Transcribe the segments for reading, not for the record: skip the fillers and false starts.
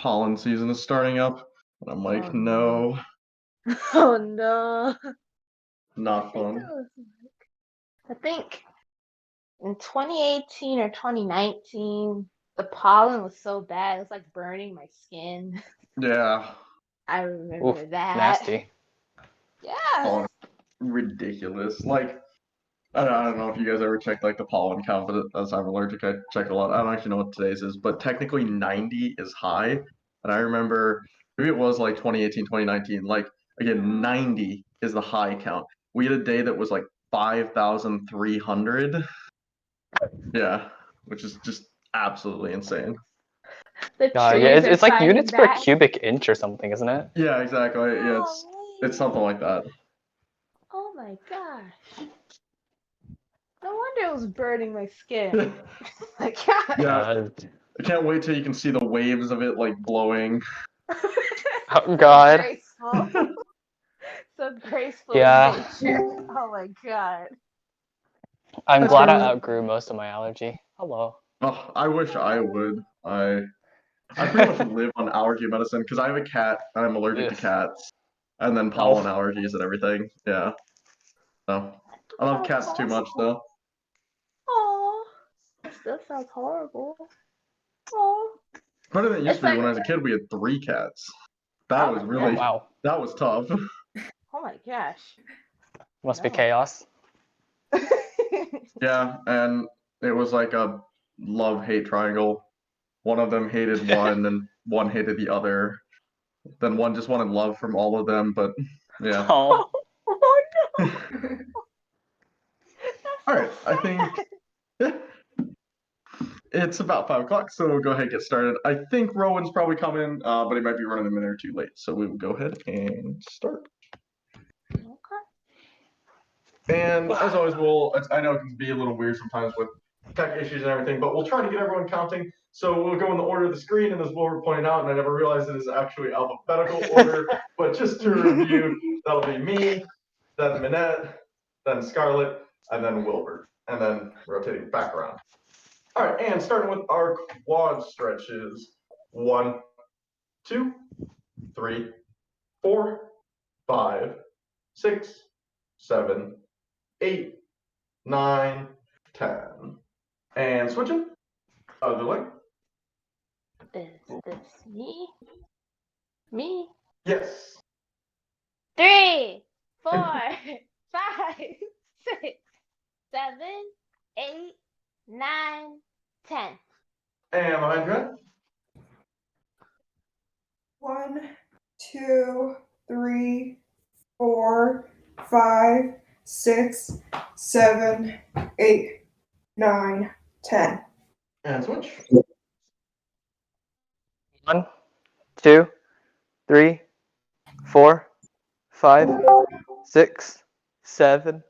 pollen season is starting up. And I'm like, Oh, no, Oh no. not I think fun. it was I think in 2018 or 2019, the pollen was so bad, it was like burning my skin. Yeah, I Oof, remember that. nasty. Yeah. pollen, ridiculous. Like, I don't know if you guys ever checked like the pollen count, but as I'm allergic, I check a lot. I don't actually know what today's is, but technically 90 is high. And I remember maybe it was like 2018, 2019. Like again, 90 is the high count. We had a day that was like 5,300. Yeah, which is just absolutely insane. The Yeah, trees are it's like fighting units per back. cubic inch or something, isn't it? Yeah, exactly. Yeah, Oh, it's something like that. Oh my gosh. No wonder it was burning my skin. My God. Yeah, I can't wait till you can see the waves of it like blowing. Oh So God. graceful. So graceful Yeah. in nature. Oh my God. I'm That's glad I right. outgrew most of my allergy. Hello. Oh, I wish I would. I pretty much live on allergy medicine because I have a cat and I'm allergic to Ugh. cats, and then pollen allergies and everything. Yeah. So I love Sounds cats too much though. Oh, still sounds horrible. Oh, Better than it used it's to be like, when I was a kid. We had 3 cats. That oh was my Oh really gosh. wow. that was tough. Oh my gosh. Must be No. chaos. Yeah, and it was like a love-hate triangle. One of them hated one, and one hated the other. Then one just wanted love from all of them, but yeah. Oh. Oh no. All That's right, so I think it's about 5 o'clock, so we'll go ahead and get started. I think Rowan's probably coming, but he might be running a minute or two late, so we will go ahead and start. sad. And as always, I know it can be a little weird sometimes with tech issues and everything, but we'll try to get everyone counting. So we'll go in the order of the screen, and as Wilbur pointed out, and I never realized it is actually alphabetical order, but just to review, that'll be me, then Minette, then Scarlett, and then Wilbur, and then rotating back around. All right, and starting with our quad stretches. 1, 2, 3, 4, 5, 6, 7, 8, 9, 10. And switching. Other leg. Is this me? Me? Yes. 3, 4, 5, 6, 7, 8, 9, 10. And behind your head. 1, 2, 3, 4, 5, 6, 7, 8, 9, 10. And switch. 1, 2, 3, 4, 5, 6, 7,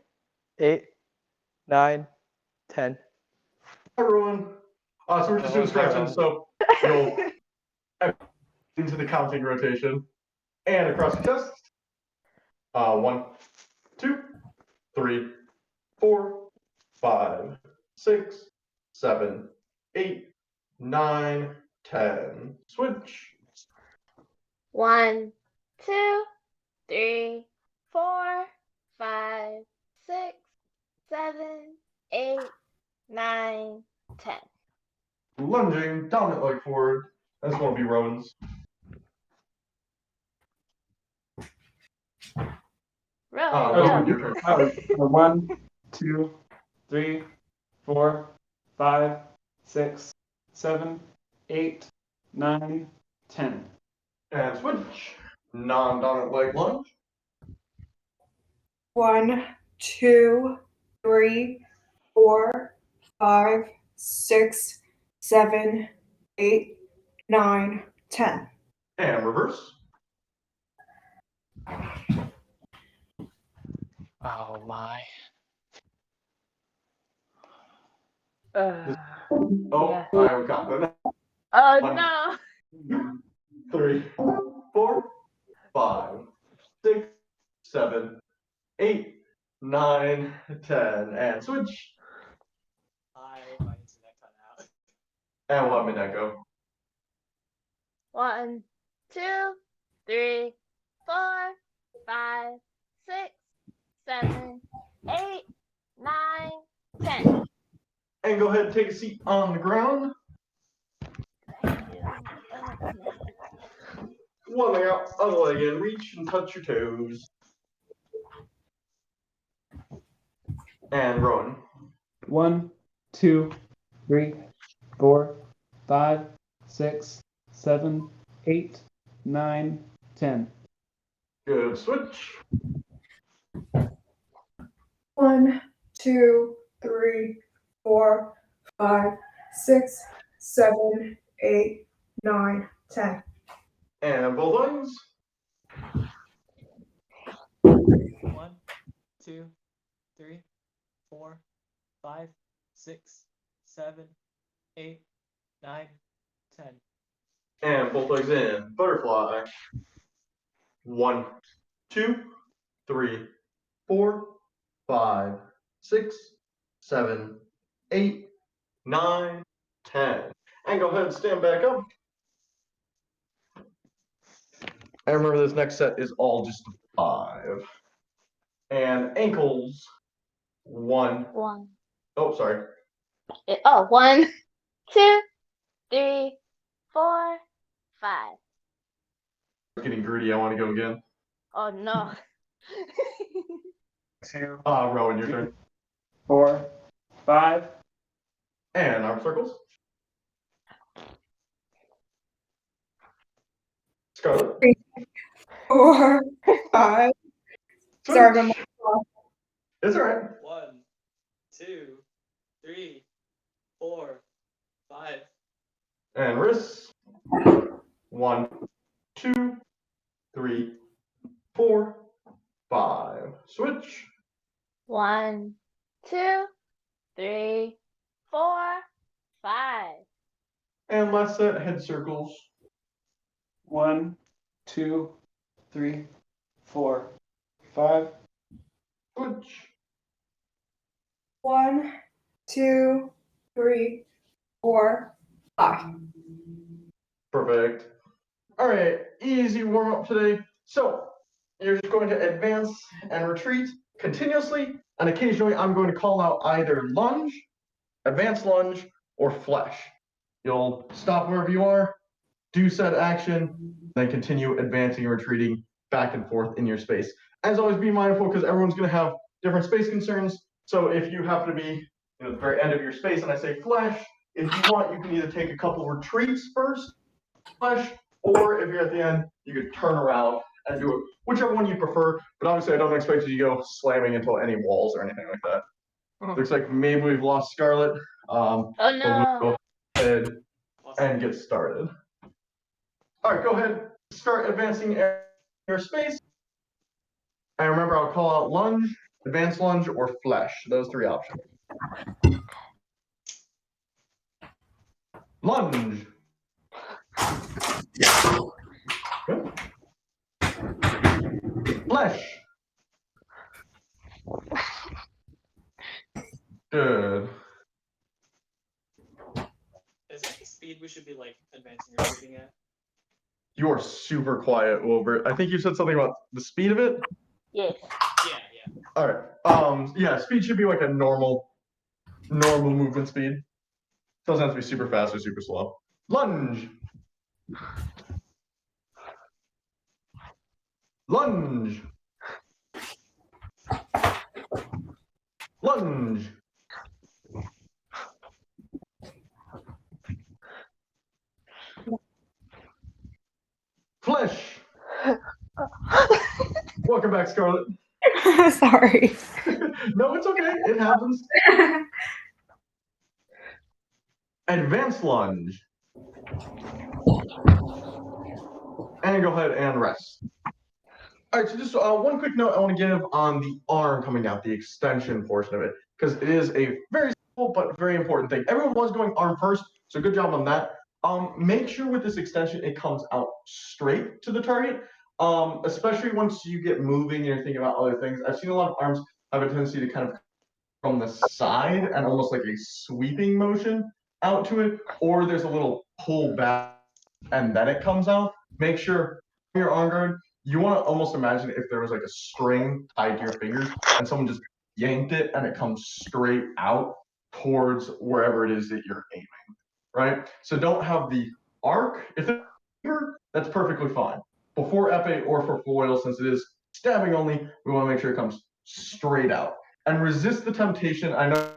8, 9, 10. Everyone. So we're just doing stretching, so you'll into the counting rotation. And across your chest. 1, 2, 3, 4, 5, 6, 7, 8, 9, 10. Switch. 1, 2, 3, 4, 5, 6, 7, 8, 9, 10. Lunging, dominant leg forward. This won't be Rowan's. Rowan, Your go. turn. 1, 2, 3, 4, 5, 6, 7, 8, 9, 10. And switch. Non-dominant leg lunge. 1, 2, 3, 4, 5, 6, 7, 8, 9, 10. And reverse. Oh my. Oh, Yeah. I got them. Oh 1, no. 3, 4, 5, 6, 7, 8, 9, 10. And switch. My internet cut out. And we'll have Minette go. 1, 2, 3, 4, 5, 6, 7, 8, 9, 10. And go ahead and take a seat on the ground. Thank you. Yeah. One leg out, other leg in. Reach and touch your toes. And rowing. 1, 2, 3, 4, 5, 6, 7, 8, 9, 10. Good. Switch. 1, 2, 3, 4, 5, 6, 7, 8, 9, 10. And both legs. 1, 2, 3, 4, 5, 6, 7, 8, 9, 10. And both legs in. Butterfly. 1, 2, 3, 4, 5, 6, 7, 8, 9, 10. And go ahead and stand back up. And remember, this next set is all just 5. And ankles. 1. 1. Oh, sorry. 1, 2, 3, 4, 5. Getting greedy. I want to go again. Oh no. 2, Rowan, your turn. 4, 5. And arm circles. Scarlet. 4, 5. Switch. Sorry, I'm off. It's all right. 1, 2, 3, 4, 5. And wrists. 1, 2, 3, 4, 5. Switch. 1, 2, 3, 4, 5. And last set, head circles. 1, 2, 3, 4, 5. Switch. 1, 2, 3, 4, 5. Perfect. All right, easy warm up today. So you're just going to advance and retreat continuously, and occasionally I'm going to call out either lunge, advanced lunge, or flesh. You'll stop wherever you are, do said action, then continue advancing and retreating back and forth in your space. As always, be mindful because everyone's going to have different space concerns. So if you happen to be at the very end of your space and I say flesh, if you want, you can either take a couple retreats first, flesh, or if you're at the end, you could turn around and do it, whichever one you prefer. But obviously, I don't expect you to go slamming into any walls or anything like that. Looks like maybe we've lost Scarlet. Oh But no. we'll go ahead and get started. All right, go ahead, start advancing in your space. And remember, I'll call out lunge, advanced lunge, or flesh. Those 3 options. Lunge. Good. Flesh. Good. Is that the speed we should be like advancing or shooting at? You are super quiet, Wilbert. I think you said something about the speed of it. Yes. Yeah. All right. Yeah, speed should be like a normal movement speed. Doesn't have to be super fast or super slow. Lunge. Lunge. Lunge. Flesh. Welcome back, Scarlet. Sorry. No, it's okay. It happens. Advanced lunge. And go ahead and rest. All right, so just one quick note I want to give on the arm coming out, the extension portion of it, because it is a very simple but very important thing. Everyone was going arm first, so good job on that. Make sure with this extension it comes out straight to the target, especially once you get moving and you're thinking about other things. I've seen a lot of arms have a tendency to kind of from the side and almost like a sweeping motion out to it, or there's a little pull back and then it comes out. Make sure your arm guard, you want to almost imagine if there was like a string tied to your fingers and someone just yanked it and it comes straight out towards wherever it is that you're aiming, right? So don't have the arc. If it's that's perfectly fine. Before epee or for foil, since it is stabbing only, we want to make sure it comes straight out. And resist the temptation. I know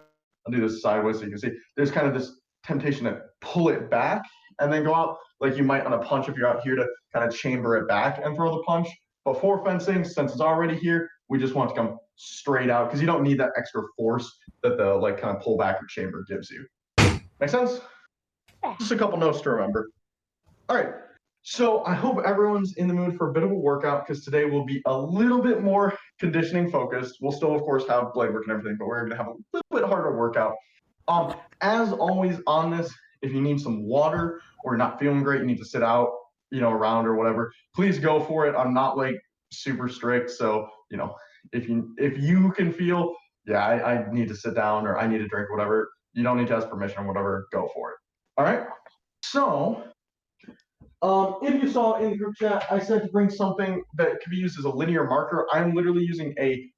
I'll do this sideways so you can see. There's kind of this temptation to pull it back and then go out, like you might on a punch if you're out here to kind of chamber it back and throw the punch. Before fencing, since it's already here, we just want to come straight out because you don't need that extra force that the like kind of pull back or chamber gives you. Make sense? Just a couple notes to remember. All right. So I hope everyone's in the mood for a bit of a workout because today will be a little bit more conditioning focused. We'll still, of course, have blade work and everything, but we're going to have a little bit harder workout. As always on this, if you need some water or you're not feeling great, you need to sit out, around or whatever, please go for it. I'm not like super strict. So, if you can feel, yeah, I need to sit down or I need to drink, whatever, you don't need to ask permission or whatever, go for it. All right. So, if you saw in the group chat, I said to bring something that could be used as a linear marker. I'm literally using a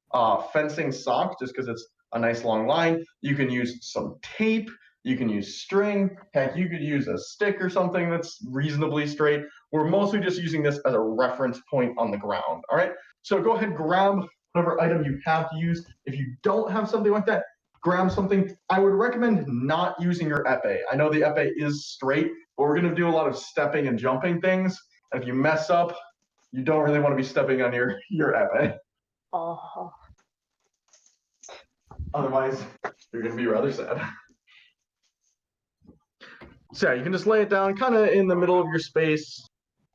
fencing sock just because it's a nice long line. You can use some tape. You can use string. Heck, you could use a stick or something that's reasonably straight. We're mostly just using this as a reference point on the ground. All right. So go ahead, grab whatever item you have to use. If you don't have something like that, grab something. I would recommend not using your epee. I know the epee is straight, but we're going to do a lot of stepping and jumping things. And if you mess up, you don't really want to be stepping on your epee. Oh. Otherwise, you're going to be rather sad. So yeah, you can just lay it down kind of in the middle of your space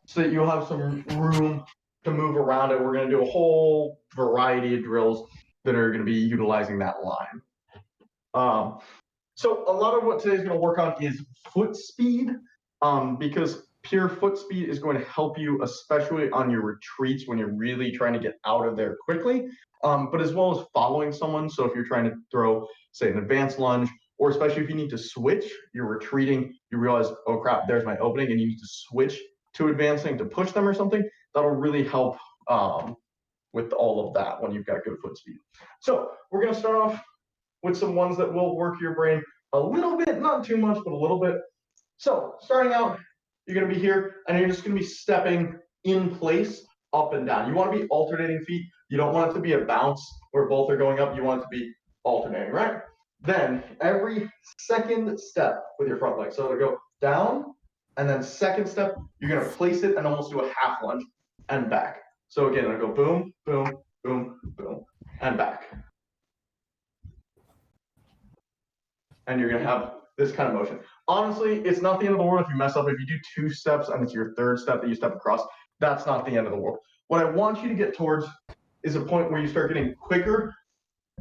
so that you'll have some room to move around it. We're going to do a whole variety of drills that are going to be utilizing that line. So a lot of what today's going to work on is foot speed, because pure foot speed is going to help you, especially on your retreats when you're really trying to get out of there quickly, but as well as following someone. So if you're trying to throw, say, an advanced lunge, or especially if you need to switch, you're retreating, you realize, oh crap, there's my opening, and you need to switch to advancing to push them or something, that'll really help with all of that when you've got good foot speed. So we're going to start off with some ones that will work your brain a little bit, not too much, but a little bit. So starting out, you're going to be here, and you're just going to be stepping in place, up and down. You want to be alternating feet. You don't want it to be a bounce where both are going up. You want it to be alternating, right? Then every second step with your front leg. So it'll go down, and then second step, you're going to place it and almost do a half lunge and back. So again, it'll go boom, boom, boom, boom, and back. And you're going to have this kind of motion. Honestly, it's not the end of the world if you mess up. If you do 2 steps and it's your third step that you step across, that's not the end of the world. What I want you to get towards is a point where you start getting quicker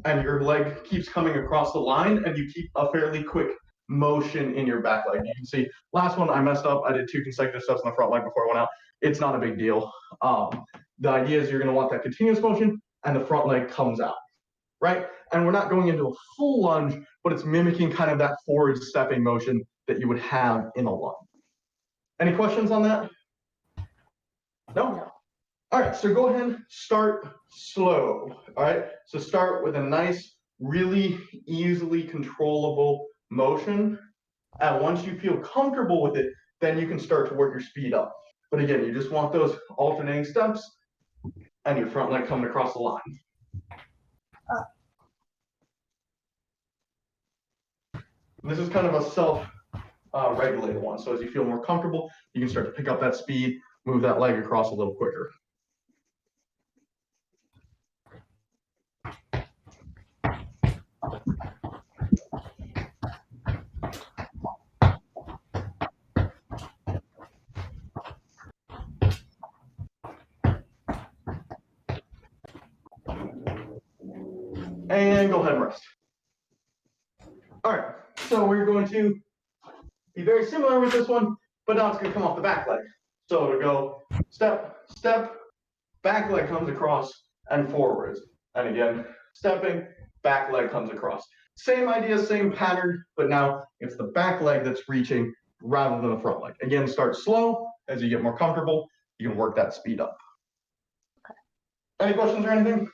and your leg keeps coming across the line and you keep a fairly quick motion in your back leg. You can see last one I messed up. I did 2 consecutive steps on the front leg before I went out. It's not a big deal. The idea is you're going to want that continuous motion and the front leg comes out, right? And we're not going into a full lunge, but it's mimicking kind of that forward stepping motion that you would have in a lunge. Any questions on that? No? All right, so go ahead and start slow. All right, so start with a nice, really easily controllable motion. And once you feel comfortable with it, then you can start to work your speed up. But again, you just want those alternating steps and your front leg coming across the line. This is kind of a self-regulated one. So as you feel more comfortable, you can start to pick up that speed, move that leg across a little quicker. And go ahead and rest. All right, so we're going to be very similar with this one, but now it's going to come off the back leg. So it'll go step, step, back leg comes across and forwards. And again, stepping, back leg comes across. Same idea, same pattern, but now it's the back leg that's reaching rather than the front leg. Again, start slow. As you get more comfortable, you can work that speed up. Okay. Any questions or anything?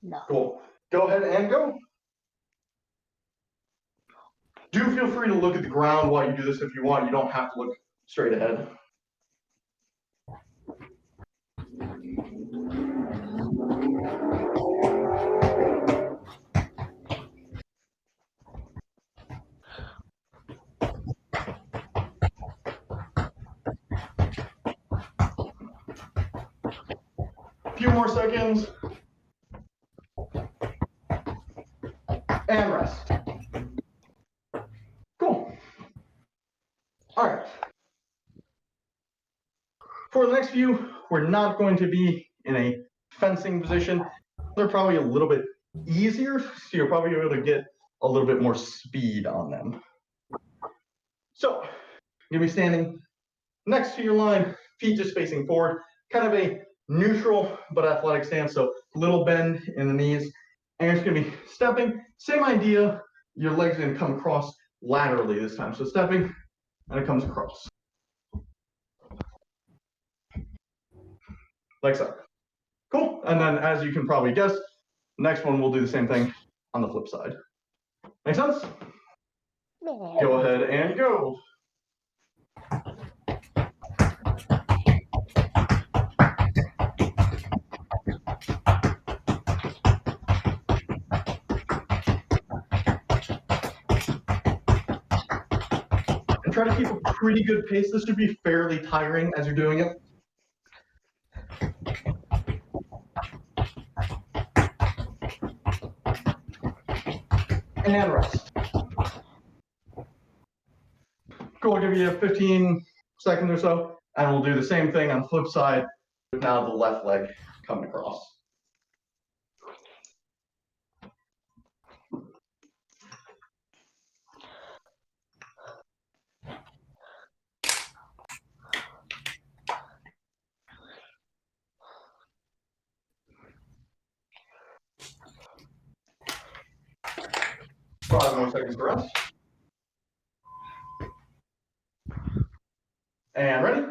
No. Cool. Go ahead and go. Do feel free to look at the ground while you do this if you want. You don't have to look straight ahead. A few more seconds. And rest. Cool. All right. For the next few, we're not going to be in a fencing position. They're probably a little bit easier, so you're probably able to get a little bit more speed on them. So, you'll be standing next to your line, feet just facing forward, kind of a neutral but athletic stance, so little bend in the knees. And you're just gonna be stepping, same idea, your legs are gonna come across laterally this time. So stepping, and it comes across. Like so. Cool, and then as you can probably guess, next one we'll do the same thing on the flip side. Make sense? Man. Go ahead and go. And try to keep a pretty good pace. This should be fairly tiring as you're doing it. And rest. Cool, I'll give you 15 seconds or so, and we'll do the same thing on the flip side with now the left leg coming across. Five more seconds to rest. And ready?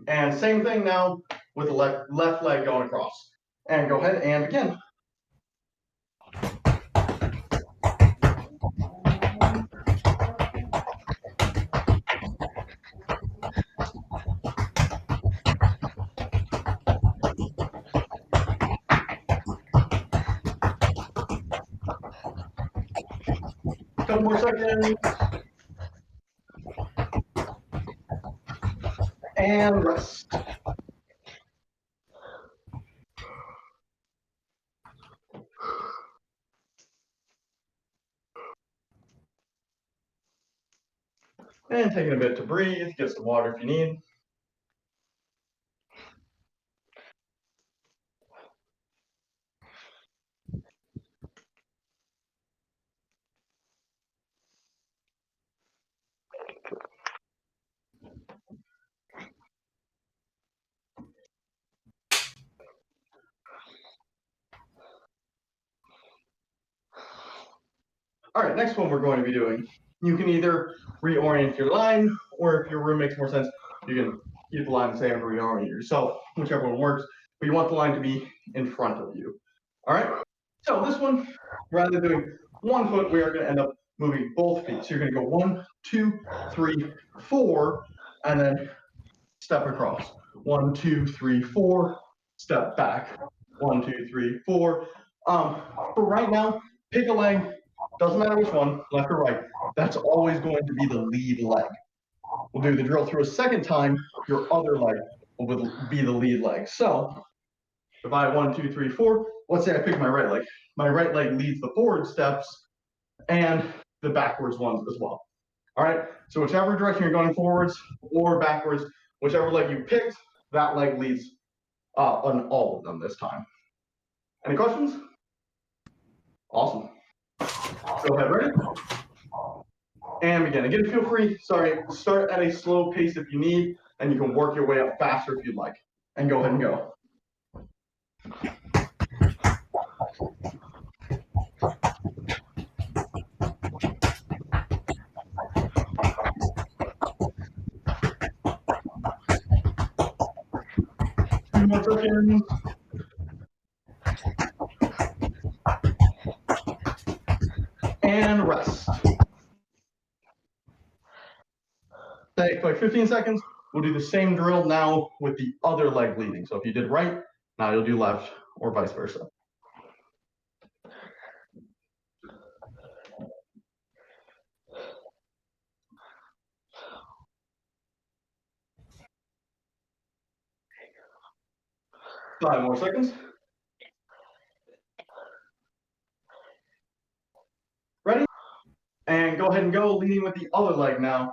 And same thing now with the left leg going across. And go ahead and begin. Couple more seconds. And rest. And taking a bit to breathe, get some water if you need. All right, next one we're going to be doing. You can either reorient your line, or if your room makes more sense, you can keep the line the same and reorient yourself, whichever one works. But you want the line to be in front of you. All right. So this one, rather than doing one foot, we are going to end up moving both feet. So you're going to go 1, 2, 3, 4, and then step across. 1, 2, 3, 4. Step back. 1, 2, 3, 4. For right now, pick a leg. Doesn't matter which one, left or right. That's always going to be the lead leg. We'll do the drill through a second time. Your other leg will be the lead leg. So if I 1, 2, 3, 4, let's say I pick my right leg. My right leg leads the forward steps and the backwards ones as well. All right, so whichever direction you're going forwards or backwards, whichever leg you picked, that leg leads on all of them this time. Any questions? Awesome. Go ahead, ready? And begin. Again, feel free, start at a slow pace if you need, and you can work your way up faster if you'd like. And go ahead and go. 2 more seconds. And rest. Take like 15 seconds. We'll do the same drill now with the other leg leading. So if you did right, now you'll do left or vice versa. Five more seconds. Ready? And go ahead and go, leading with the other leg now.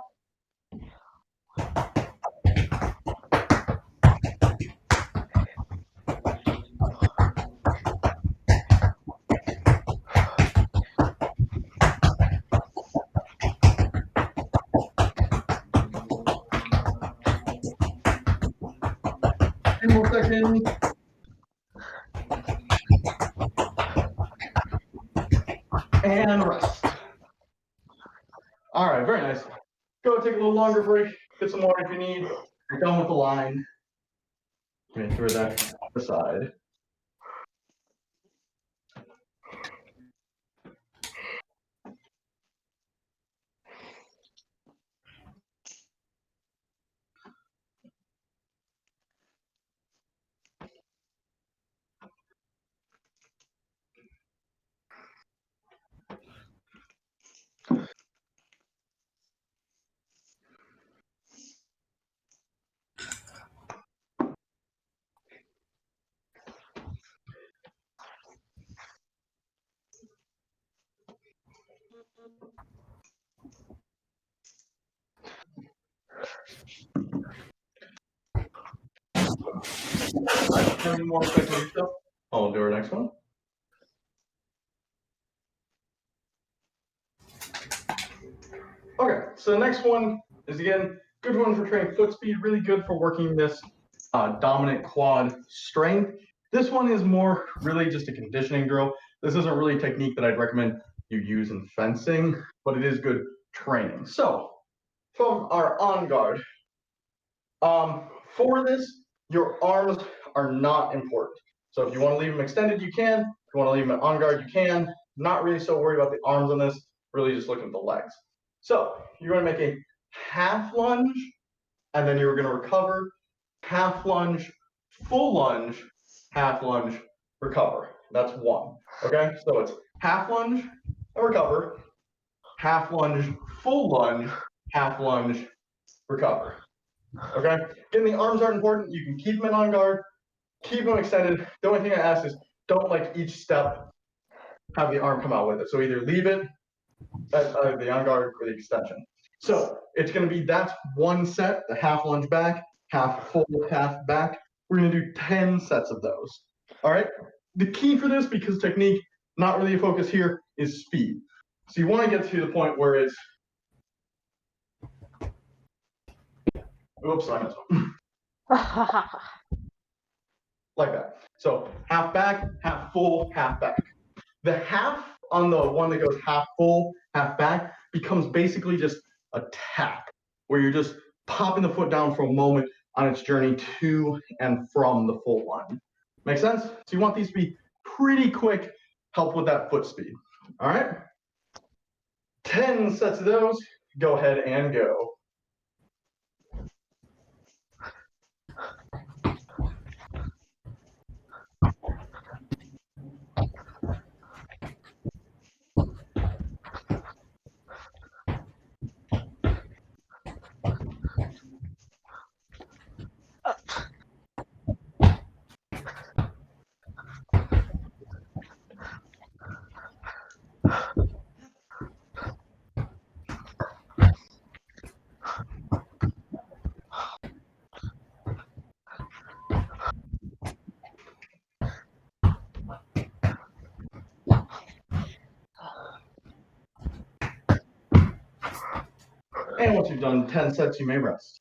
10 more seconds. And rest. All right, very nice. Go take a little longer break, get some water if you need. You're done with the line. Let me throw that aside. All right, 10 more seconds or so. I'll do our next one. Okay, so the next one is again, good one for training foot speed, really good for working this dominant quad strength. This one is more really just a conditioning drill. This isn't really a technique that I'd recommend you use in fencing, but it is good training. So from our on guard, for this, your arms are not important. So if you want to leave them extended, you can. If you want to leave them on guard, you can. Not really so worried about the arms on this, really just looking at the legs. So you're going to make a half lunge, and then you're going to recover, half lunge, full lunge, half lunge, recover. That's one. Okay, so it's half lunge and recover, half lunge, full lunge, half lunge, recover. Okay, again, the arms aren't important. You can keep them in on guard, keep them extended. The only thing I ask is don't like each step have the arm come out with it. So either leave it at the on guard or the extension. So it's going to be that's one set, the half lunge back, half full, half back. We're going to do 10 sets of those. All right. The key for this, because technique, not really a focus here, is speed. So you want to get to the point where it's, oops, I messed up. Like that. So half back, half full, half back. The half on the one that goes half full, half back becomes basically just a tap where you're just popping the foot down for a moment on its journey to and from the full line. Make sense? So you want these to be pretty quick, help with that foot speed. All right? 10 sets of those. Go ahead and go. And once you've done 10 sets, you may rest.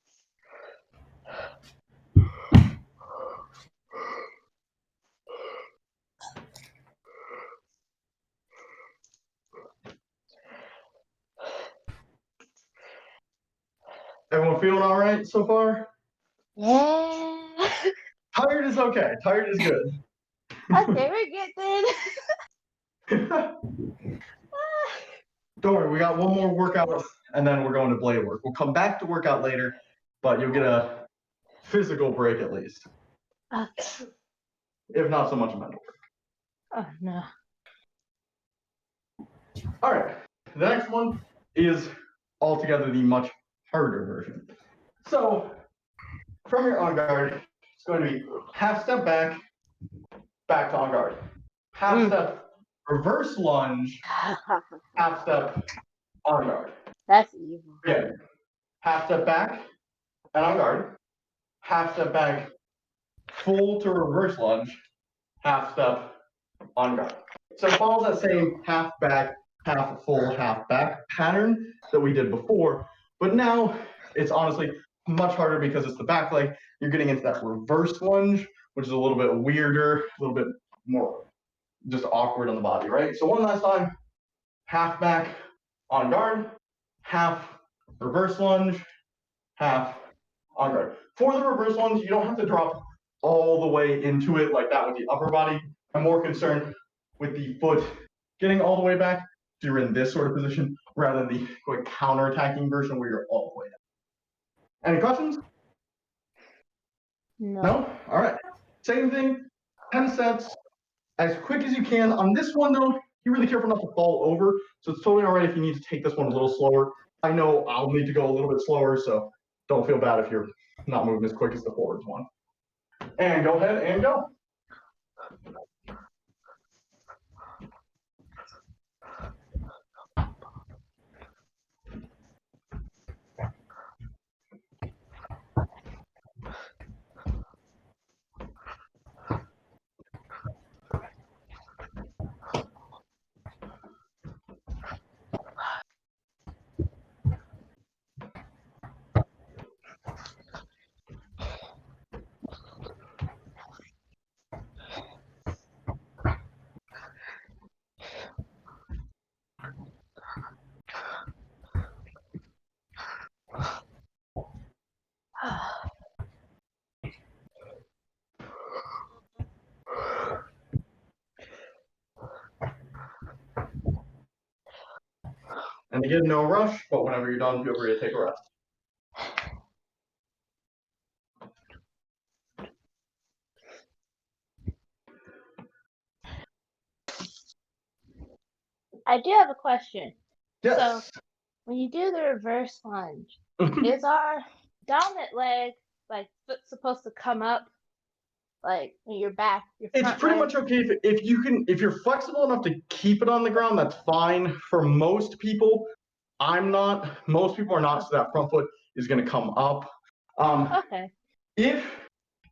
Everyone feeling all right so far? Yeah. Tired is okay. Tired is good. Okay, we're good then. Don't worry, we got one more workout and then we're going to blade work. We'll come back to workout later, but you'll get a physical break at least, Okay. if not so much a mental break. Oh no. All right, the next one is altogether the much harder version. So from your on guard, it's going to be half step back, back to on guard. Half step reverse lunge, half step on guard. That's evil. Again, half step back and on guard. Half step back, full to reverse lunge, half step on guard. So it follows that same half back, half full, half back pattern that we did before, but now it's honestly much harder because it's the back leg. You're getting into that reverse lunge, which is a little bit weirder, a little bit more just awkward on the body, right? So one last time, half back on guard, half reverse lunge, half on guard. For the reverse lunge, you don't have to drop all the way into it like that with the upper body. I'm more concerned with the foot getting all the way back, so you're in this sort of position, rather than the counter-attacking version where you're all the way down. Any questions? No? All right. Same thing, 10 sets, as quick as you can. On this one, though, be really careful not to fall over, so it's totally all right if you need to take this one a little slower. I know I'll need to go a little bit slower, so don't feel bad if you're not moving as quick as the forwards one. And go ahead and go. And again, no rush, but whenever you're done, feel free to take a rest. I do have a question. Yes. So when you do the reverse lunge, is our dominant leg like foot supposed to come up like when you're back? Your It's front pretty leg? much okay if you're flexible enough to keep it on the ground, that's fine. For most people, I'm not. Most people are not, so that front foot is going to come up. Okay. If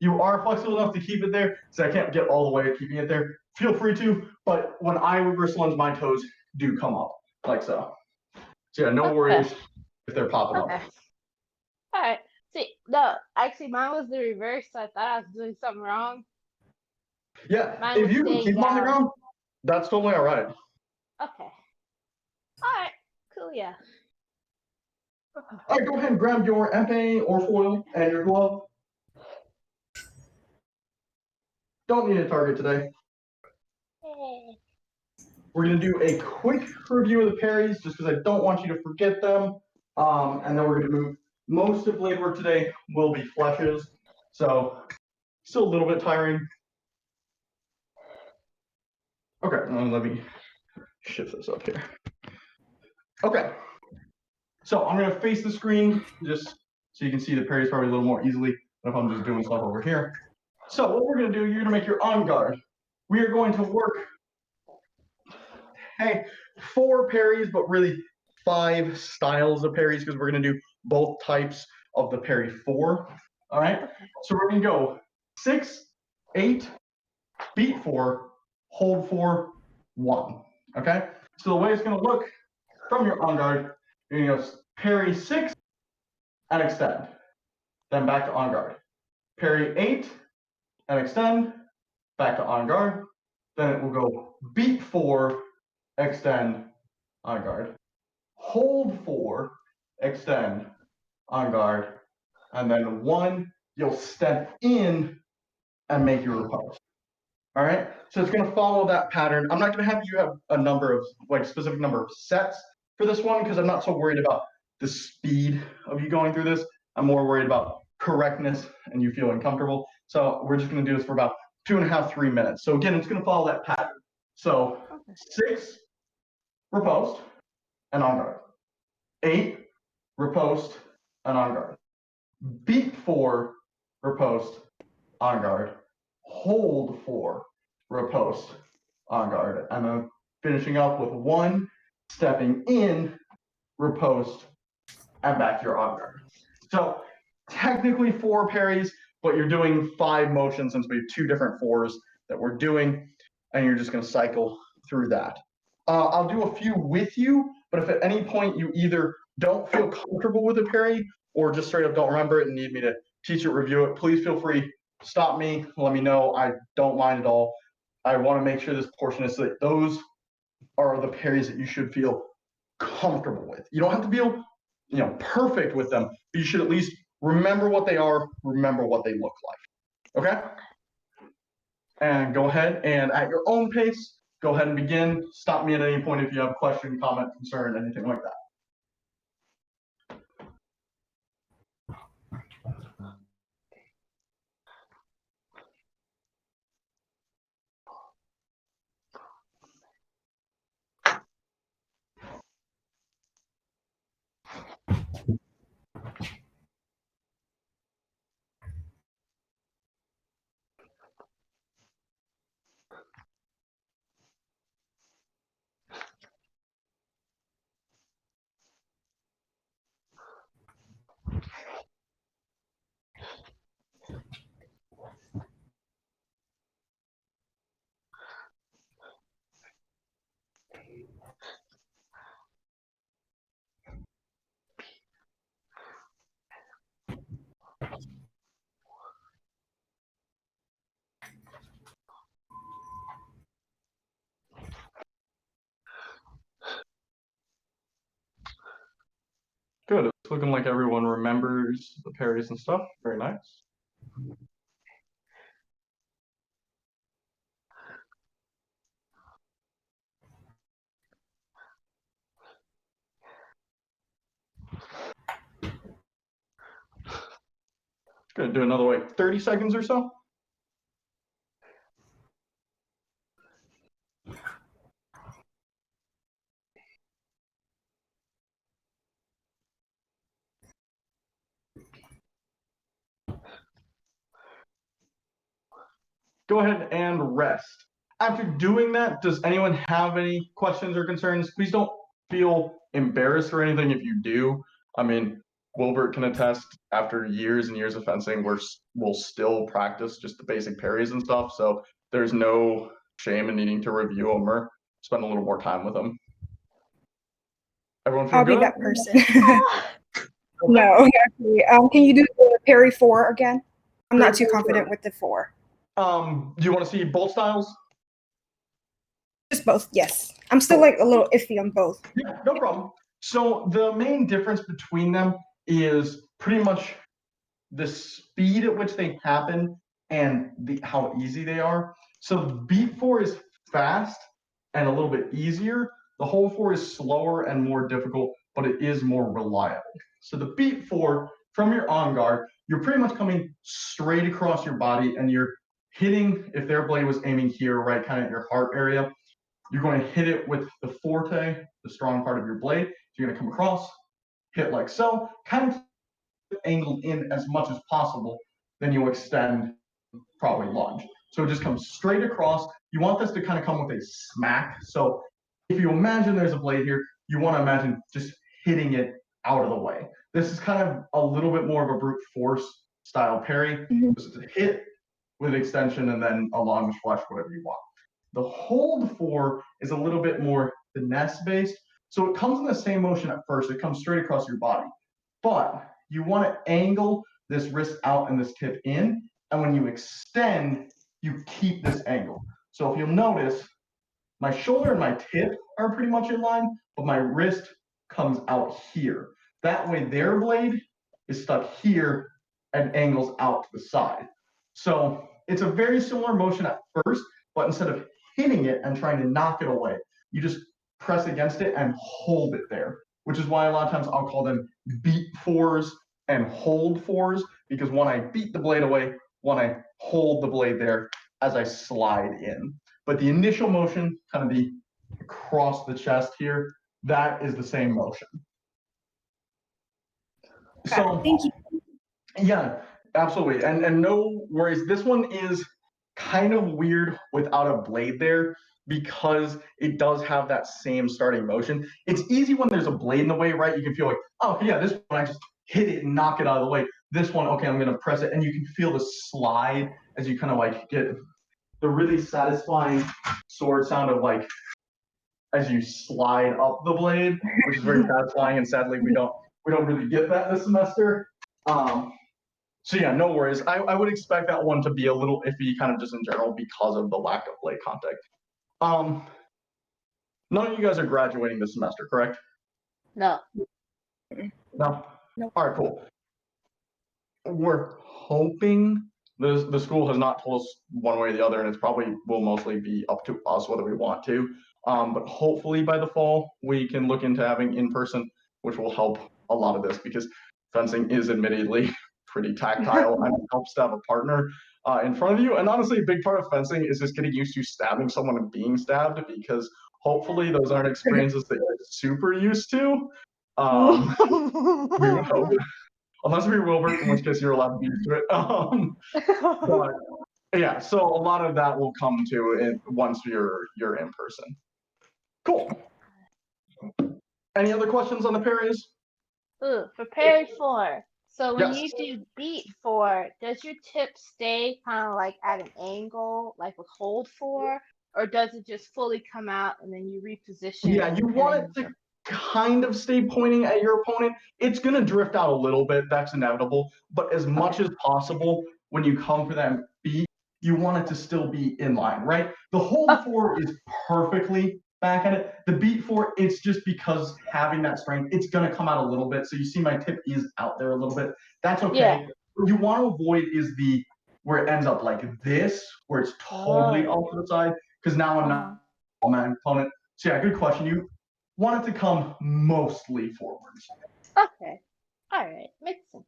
you are flexible enough to keep it there, so I can't get all the way at keeping it there, feel free to. But when I reverse lunge, my toes do come up like so. So yeah, no worries if they're popping Okay. up. All right. See, no, actually, mine was the reverse, so I thought I was doing something wrong. Yeah, Mine if was you can staying keep them on the down. ground, that's totally all right. Okay. All right. Cool. Yeah. All right, go ahead and grab your epee or foil and your glove. Don't need a target today. Hey. We're going to do a quick review of the parries just because I don't want you to forget them. And then we're going to move. Most of blade work today will be fleshes, so still a little bit tiring. Okay, let me shift this up here. Okay, so I'm going to face the screen just so you can see the parries probably a little more easily than if I'm just doing stuff over here. So what we're going to do, you're going to make your on guard. We are going to work 4 parries, but really 5 styles of parries because we're going to do both types of the parry 4. All right. So we're going to go 6, 8, beat 4, hold 4, 1. Okay. So the way it's going to look from your on guard, you're going to go parry 6 and extend, then back to on guard. Parry 8 and extend, back to on guard. Then it will go beat 4, extend, on guard. Hold 4, extend, on guard. And then 1, you'll step in and make your riposte. All right, so it's going to follow that pattern. I'm not going to have you have a number of specific number of sets for this one because I'm not so worried about the speed of you going through this. I'm more worried about correctness and you feeling comfortable. So we're just going to do this for about 2.5, 3 minutes. So again, it's going to follow that pattern. So 6 riposte and on guard. 8 riposte and on guard. Beat 4 riposte on guard. Hold 4 riposte on guard. And then finishing up with 1 stepping in riposte and back to your on guard. So technically 4 parries, but you're doing 5 motions since we have 2 different 4s that we're doing, and you're just going to cycle through that. I'll do a few with you, but if at any point you either don't feel comfortable with a parry or just straight up don't remember it and need me to teach it, review it, please feel free, stop me, let me know. I don't mind at all. I want to make sure this portion is that those are the parries that you should feel comfortable with. You don't have to feel, perfect with them, but you should at least remember what they are, remember what they look like. Okay? And go ahead and at your own pace, go ahead and begin. Stop me at any point if you have a question, comment, concern, anything like that. Good. It's looking like everyone remembers the parries and stuff. Very nice. Gonna do another 30 seconds or so. Go ahead and rest. After doing that, does anyone have any questions or concerns? Please don't feel embarrassed or anything if you do. I mean, Wilbert can attest, after years and years of fencing, we'll still practice just the basic parries and stuff. So there's no shame in needing to review them or spend a little more time with them. Everyone feel I'll good? be that person. No, actually. Can you do the parry 4 again? I'm not too confident with the 4. Do you want to see both styles? Just both, yes. I'm still a little iffy on both. Yeah, no problem. So the main difference between them is pretty much the speed at which they happen and how easy they are. So beat 4 is fast and a little bit easier. The hold 4 is slower and more difficult, but it is more reliable. So the beat 4, from your on guard, you're pretty much coming straight across your body and you're hitting, if their blade was aiming here, right, kind of at your heart area, you're going to hit it with the forte, the strong part of your blade. So you're going to come across, hit like so, kind of angled in as much as possible. Then you'll extend, probably lunge. So it just comes straight across. You want this to kind of come with a smack. So if you imagine there's a blade here, you want to imagine just hitting it out of the way. This is kind of a little bit more of a brute force style parry. This is a hit with extension and then a lunge, flush, whatever you want. The hold 4 is a little bit more finesse based. So it comes in the same motion at first. It comes straight across your body. But you want to angle this wrist out and this tip in. And when you extend, you keep this angle. So if you'll notice, my shoulder and my tip are pretty much in line, but my wrist comes out here. That way their blade is stuck here and angles out to the side. So It's a very similar motion at first, but instead of hitting it and trying to knock it away, you just press against it and hold it there, which is why a lot of times I'll call them beat fours and hold fours, because one I beat the blade away, one I hold the blade there as I slide in. But the initial motion, kind of the across the chest here, that is the same motion. Okay, So thank you. yeah, absolutely. And no worries. This one is kind of weird without a blade there because it does have that same starting motion. It's easy when there's a blade in the way, right? You can feel like, oh yeah, this one I just hit it and knock it out of the way. This one, okay, I'm gonna press it, and you can feel the slide as you kind of like get the really satisfying sword sound of like as you slide up the blade, which is very satisfying, and sadly we don't really get that this semester. So yeah, no worries. I would expect that one to be a little iffy, kind of just in general, because of the lack of blade contact. None of you guys are graduating this semester, correct? No. No. Nope. All right, cool. We're hoping the school has not told us one way or the other, and it's probably will mostly be up to us whether we want to. But hopefully by the fall we can look into having in person, which will help a lot of this because fencing is admittedly pretty tactile and it helps to have a partner in front of you. And honestly, a big part of fencing is just getting used to stabbing someone and being stabbed, because hopefully those aren't experiences that you're super used to. We would hope. Unless you're Wilbert, in which case you're allowed to be used to it. But yeah, so a lot of that will come to it once you're in person. Cool. Any other questions on the parries? Ooh, for parry 4. So when Yes. you do beat 4, does your tip stay kind of like at an angle, like with hold 4, or does it just fully come out and then you reposition? Yeah, you want it to kind of stay pointing at your opponent. It's going to drift out a little bit. That's inevitable. But as much as possible, when you come for that beat, you want it to still be in line, right? The hold 4 is perfectly back at it. The beat 4, it's just because having that strength, it's going to come out a little bit. So you see my tip is out there a little bit. That's okay. Yeah. What you want to avoid is the where it ends up like this, where it's totally off to the side, because now I'm not on my opponent. So yeah, good question. You want it to come mostly forwards. Okay. All right. Makes sense.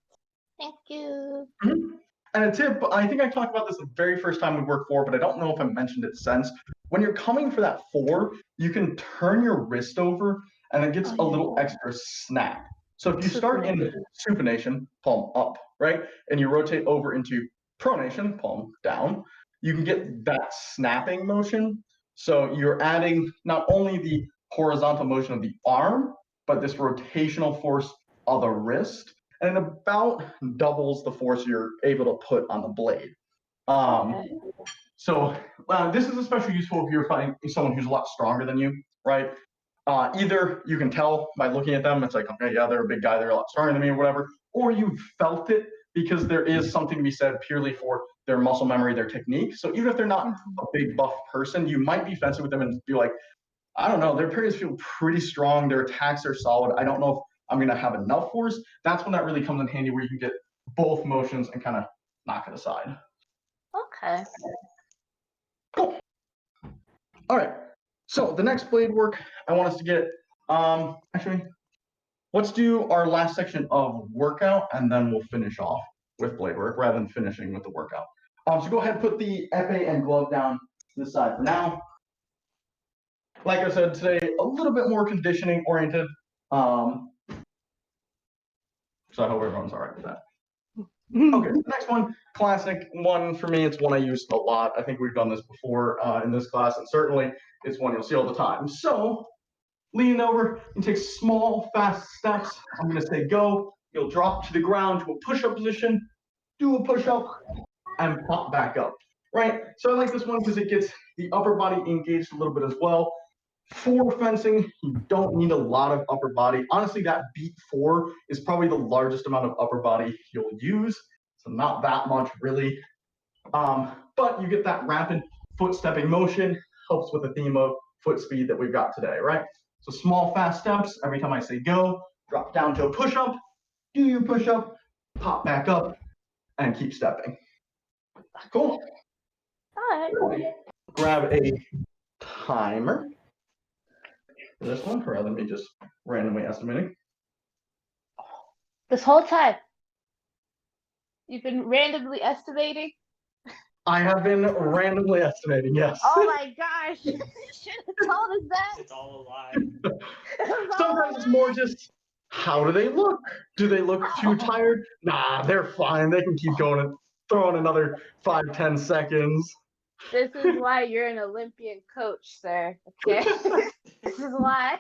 Thank you. Mhm. And a tip, I think I talked about this the very first time we worked 4, but I don't know if I mentioned it since. When you're coming for that 4, you can turn your wrist over and it gets a little extra snap. So if you start in supination, palm up, right? And you rotate over into pronation, palm down, you can get that snapping motion. So you're adding not only the horizontal motion of the arm, but this rotational force of the wrist, and it about doubles the force you're able to put on the blade. So this is especially useful if you're fighting someone who's a lot stronger than you, right? Either you can tell by looking at them, it's like, okay, yeah, they're a big guy, they're a lot stronger than me or whatever, or you've felt it because there is something to be said purely for their muscle memory, their technique. So even if they're not a big buff person, you might be fencing with them and be like, I don't know, their parries feel pretty strong, their attacks are solid, I don't know if I'm gonna have enough force. That's when that really comes in handy, where you can get both motions and kind of knock it aside. Okay. Cool. All right. So the next blade work I want us to get, actually, let's do our last section of workout, and then we'll finish off with blade work rather than finishing with the workout. So go ahead and put the epee and glove down to the side for now. Like I said, today, a little bit more conditioning oriented. So I hope everyone's all right with that. Okay, the next one, classic one for me. It's one I use a lot. I think we've done this before in this class, and certainly it's one you'll see all the time. So lean over and take small, fast steps. I'm going to say go. You'll drop to the ground to a push-up position, do a push-up, and pop back up, right? So I like this one because it gets the upper body engaged a little bit as well. For fencing, you don't need a lot of upper body. Honestly, that beat 4 is probably the largest amount of upper body you'll use. So not that much really. But you get that rapid foot stepping motion, helps with the theme of foot speed that we've got today, right? So small, fast steps. Every time I say go, drop down to a push-up, do your push-up, pop back up, and keep stepping. Cool. All right. Grab a timer for this one, rather than me just randomly estimating. This whole time, you've been randomly estimating. I have been randomly estimating, yes. Oh my gosh! You should have told us that. It's all a lie. Sometimes it's more just, how do they look? Do they look too tired? Nah, they're fine. They can keep going and throw in another 5-10 seconds. This is why you're an Olympian coach, sir. Okay. This is why.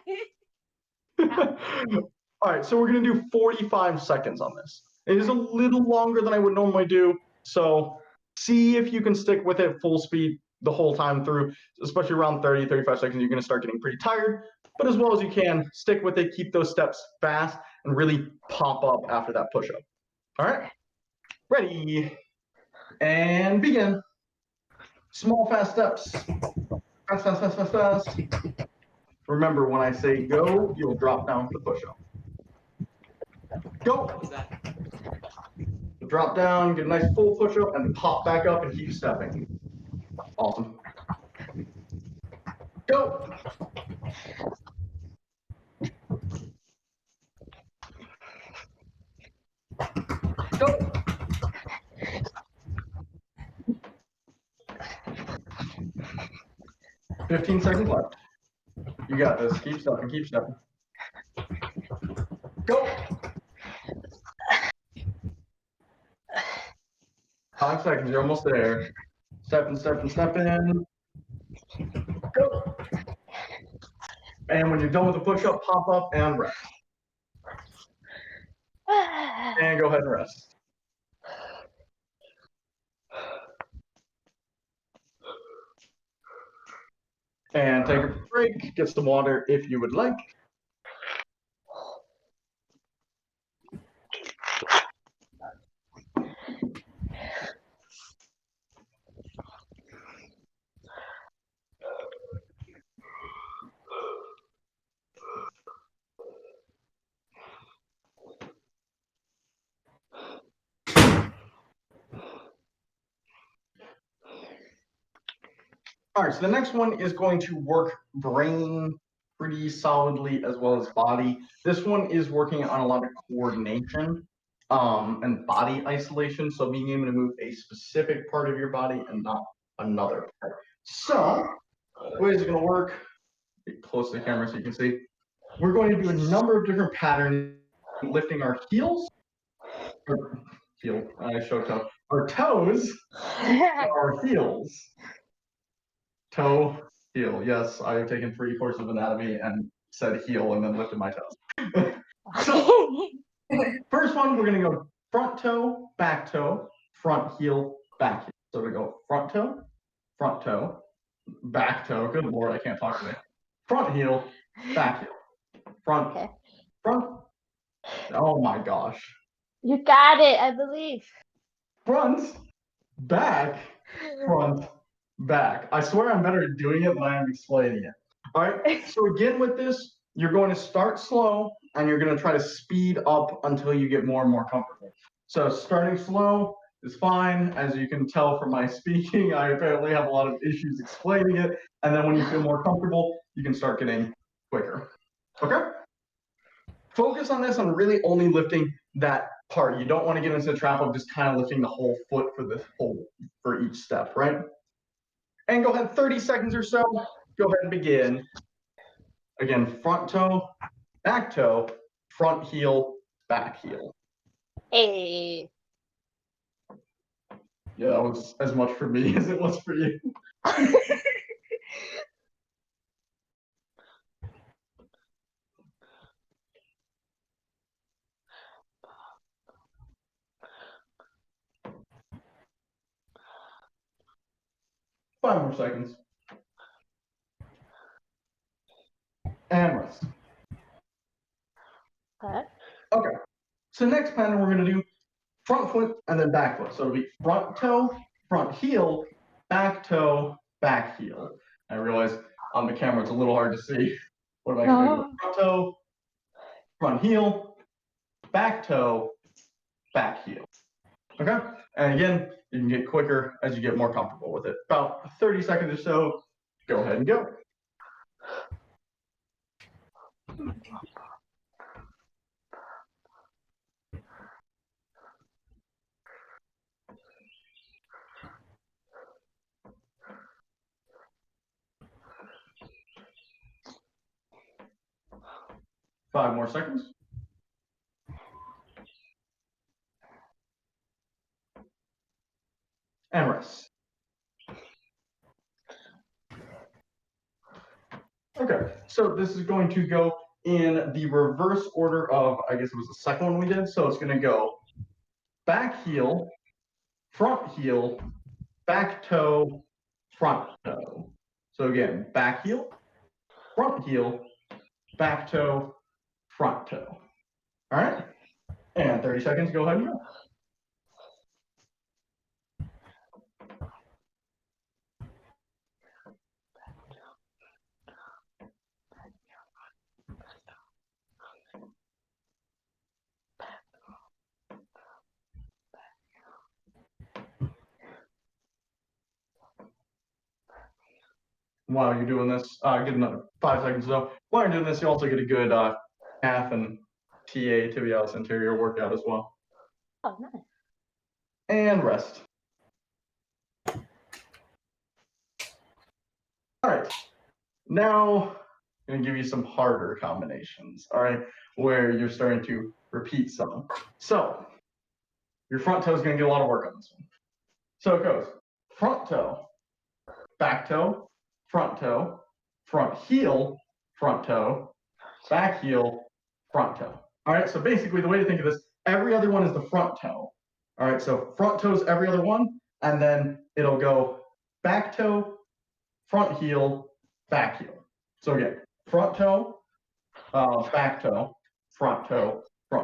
All right, so we're going to do 45 seconds on this. It is a little longer than I would normally do, so see if you can stick with it full speed the whole time through, especially around 30, 35 seconds, you're going to start getting pretty tired. But as well as you can, stick with it, keep those steps fast, and really pop up after that push-up. All right, ready, and begin. Small, fast steps. Fast, fast, fast, fast, fast. Remember, when I say go, you'll drop down for the push-up. Go. What was that? Drop down, get a nice full push-up, and pop back up and keep stepping. Awesome. Go. Go. "15 seconds left. You got this. Keep stepping, keep stepping. Go. 5 seconds, you're almost there. Stepping, stepping, stepping. Go. And when you're done with the push-up, pop up and rest. And go ahead and rest. And take a break, get some water if you would like. All right, so the next one is going to work brain pretty solidly as well as body. This one is working on a lot of coordination and body isolation, so being able to move a specific part of your body and not another part. So the way it's going to work, get close to the camera so you can see, we're going to do a number of different patterns, lifting our heels, our toes, our heels. Toe, heel. Yes, I have taken 3 courses of anatomy and said heel and then lifted my toes. So, first one, we're going to go front toe, back heel, back heel. So we go front toe, back toe. Good Lord, I can't talk today. Front heel, back heel. Front. Oh my gosh. You got it, I believe. Front, back, front, back. I swear I'm better at doing it than I am explaining it. All right, so again with this, you're going to start slow and you're going to try to speed up until you get more and more comfortable. So starting slow is fine. As you can tell from my speaking, I apparently have a lot of issues explaining it. And then when you feel more comfortable, you can start getting quicker. Okay? Focus on this on really only lifting that part. You don't want to get into the trap of just kind of lifting the whole foot for each step, right? And go ahead, 30 seconds or so. Go ahead and begin. Again, front toe, front heel, back heel. Hey. Yeah, that was as much for me as it was for you. 5 more seconds. And rest. What? Okay. So next pattern we're going to do front foot and then back foot. So it'll be front toe, front heel, back toe, back heel. I realize on the camera it's a little hard to see. What am I going to do? Front toe, front heel, back toe, back heel. Okay. And again, you can get quicker as you get more comfortable with it. About 30 seconds or so. Go ahead and go. Five more seconds. And rest. Okay, so this is going to go in the reverse order of, I guess it was the second one we did. So it's going to go back heel, front heel, back toe, front toe. So again, back heel, front heel, back toe, front toe. All right, and 30 seconds, go ahead and go. While you're doing this, get another 5 seconds though. While you're doing this, you also get a good calf and TA, tibialis anterior workout as well. Oh, nice. And rest. All right, now I'm gonna give you some harder combinations, all right, where you're starting to repeat some. So your front toe is gonna get a lot of work on this one. So it goes front toe, back toe, front heel, front toe, back heel, front toe. All right, so basically the way to think of this, every other one is the front toe. All right, so front toe is every other one, and then it'll go back toe, front heel, back heel. So again, front toe, back toe, front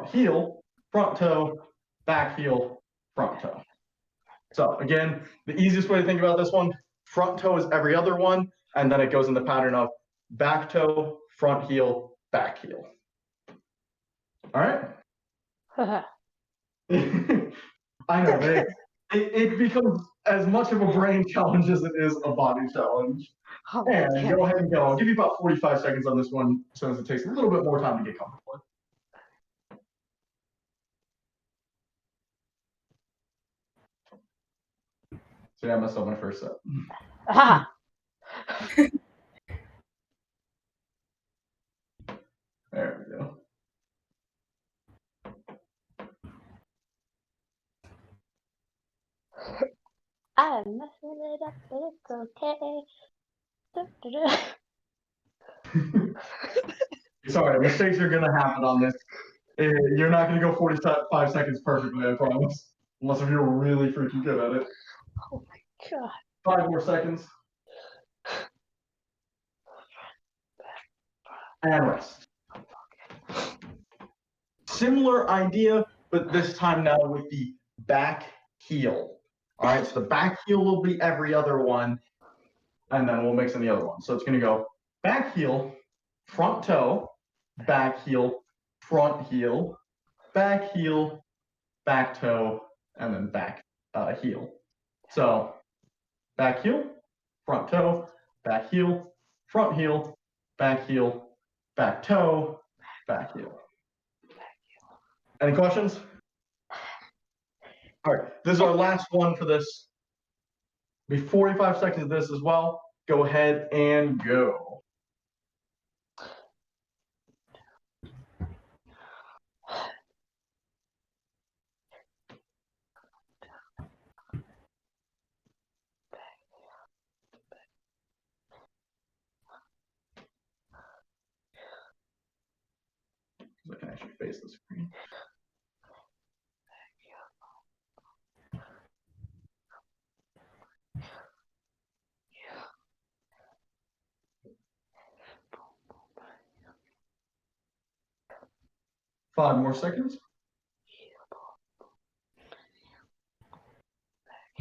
heel, front toe, back heel, front toe. So again, the easiest way to think about this one, front toe is every other one, and then it goes in the pattern of back toe, front heel, back heel. All right? I know, but it becomes as much of a brain challenge as it is a body challenge. Oh my And God. go ahead and go. I'll give you about 45 seconds on this one since it takes a little bit more time to get comfortable with. So yeah, I messed up my first set. Ah. There we go. I'm messing it up, but it's okay. Sorry, mistakes are gonna happen on this. You're not gonna go 45 seconds perfectly, I promise. Unless if you're really freaking good at it. Oh my God. 5 more seconds. And rest. Similar idea, but this time now with the back heel. All right, so the back heel will be every other one, and then we'll mix in the other one. So it's gonna go back heel, front toe, back heel, front heel, back heel, back toe, and then back heel. So back heel, front toe, back heel, front heel, back heel, back toe, back heel. Any questions? All right, this is our last one for this. Be 45 seconds of this as well. Go ahead and go. I can actually face the screen. Five more seconds.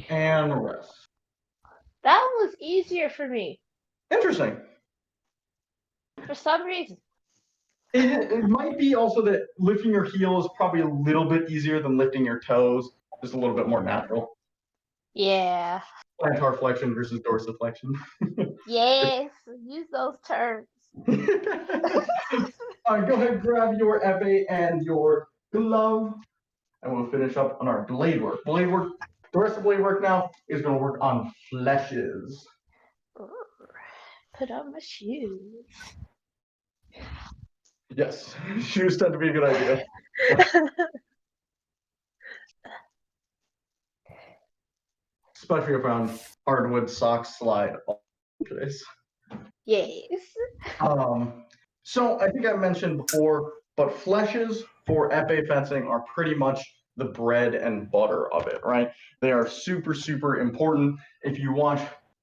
And rest. That one was easier for me Interesting. for some reason. It might be also that lifting your heel is probably a little bit easier than lifting your toes. just a little bit more natural. Yeah. Plantar flexion versus dorsiflexion. Yes. Use those terms. All right, go ahead, grab your epee and your glove, and we'll finish up on our blade work. Blade work. The rest of blade work now is going to work on fleshes. Ooh. Put on my shoes. Yes, shoes tend to be a good idea. Especially around hardwood socks slide all over the place. Yes. So I think I mentioned before, but fleshes for epee fencing are pretty much the bread and butter of it, right? They are super, super important. If you watch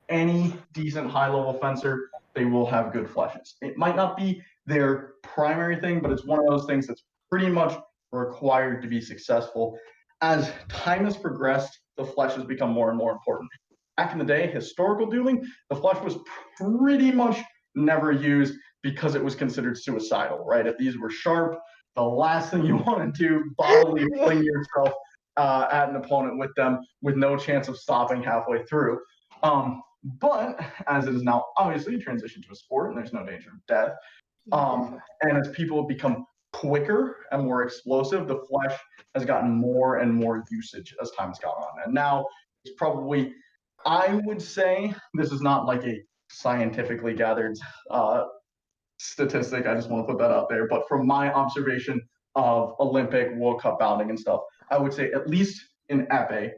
any decent high-level fencer, they will have good fleshes. It might not be their primary thing, but it's one of those things that's pretty much required to be successful. As time has progressed, the flesh has become more and more important. Back in the day, historical dueling, the flesh was pretty much never used because it was considered suicidal, right? If these were sharp, the last thing you want to do, bodily fling yourself at an opponent with them with no chance of stopping halfway through. But as it is now obviously transitioned to a sport and there's no danger of death, and as people have become quicker and more explosive, the flesh has gotten more and more usage as time has gone on. And now it's probably, I would say, this is not like a scientifically gathered statistic. I just want to put that out there. But from my observation of Olympic, World Cup bounding and stuff, I would say at least in epee,